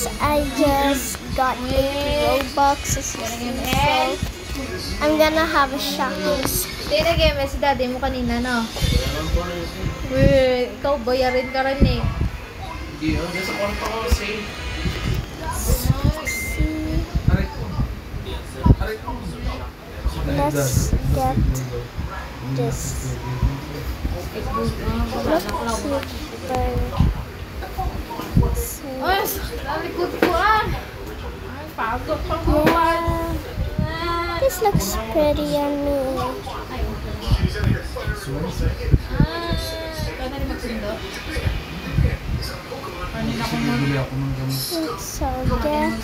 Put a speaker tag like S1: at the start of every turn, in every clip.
S1: guys, I just got 8 Robux, so I'm gonna have a shocking.
S2: Tinagay mo si daddy mo kanina, no? Ikaw, bayarin ka rin eh.
S3: Hindi, nasa kwarto ko, save.
S1: Let's get this.
S2: Ay, nalikod ko ah! Ay, pagod pang buwan.
S1: This looks pretty on me.
S2: Ikaw na rin magsundo?
S1: So get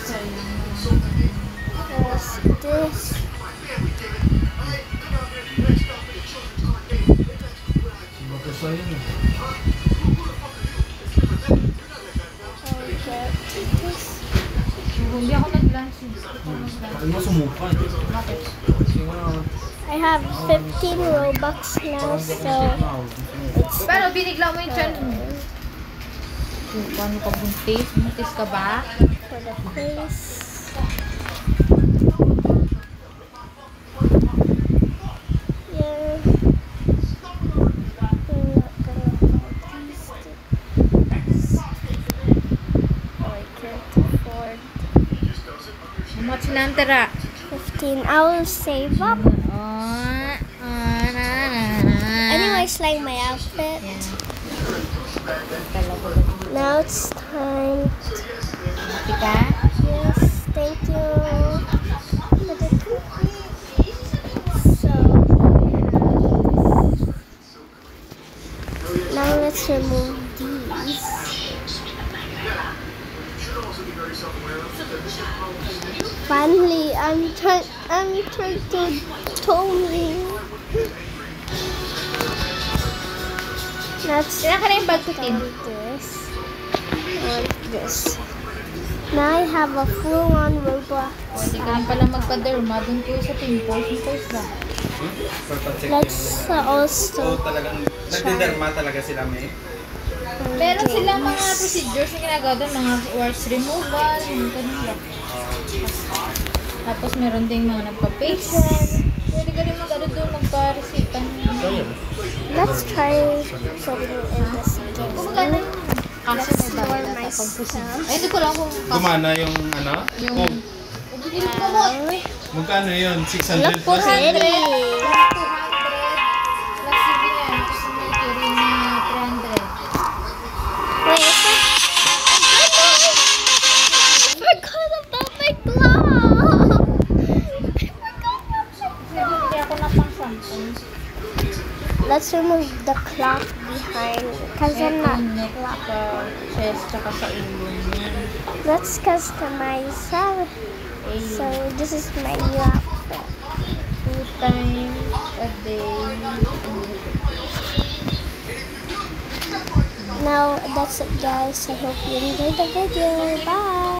S1: this.
S2: Hindi ako nag-lunch.
S1: I have 15 Robux now, so it's
S2: Pero binigla mo yung chan mo. Paano ka buntis? Buntis ka ba?
S1: for the quiz. Yeah. I'm not gonna hold these sticks. Oh, I can't afford
S2: How much na ang tira?
S1: 15. I will save up. Anyways, like my outfit. Now it's time.
S2: Happy ka?
S1: Yes, thank you. So now let's remove these. Finally, I'm trying to tow me. Let's
S2: Kailan ka na yung bag ko, Tin?
S1: this and this. Now I have a full-on Roblox.
S2: Hindi ka lang pala magpa-derma. Doon ko sa pimples. Pimples ba?
S1: Let's also
S3: talagang, nagdiderma talaga sila, may.
S2: Meron silang mga procedures na ginagawa doon. Mga warts removal. Yung ganun ba? Tapos meron ding mga nagpa-facial. Pwede ka rin mag-ano doon. Magpa-resita.
S1: let's try putting in this game.
S2: Kumagana yung kasi may
S1: Store
S2: bagay na
S1: my
S2: sa procedure.
S1: stuff.
S2: Ay, hindi ko lang kung
S3: Gumana yung ano?
S2: yung...
S3: Kung
S2: Hindi ko mo.
S3: magkano yun? 600
S1: Look
S3: plus?
S1: pretty.
S2: 200. Plus shipping yan. Tapos may carry na 300.
S1: Wait, is that? I forgot about my glove.
S2: Hindi ako na pang sample.
S1: Let's remove the cloth behind because I'm not.
S2: neck sa chest tsaka sa ulo niya.
S1: Let's customize it. So this is my new outfit.
S2: 2 times a day.
S1: Now that's it, guys. I hope you enjoyed the video. Bye.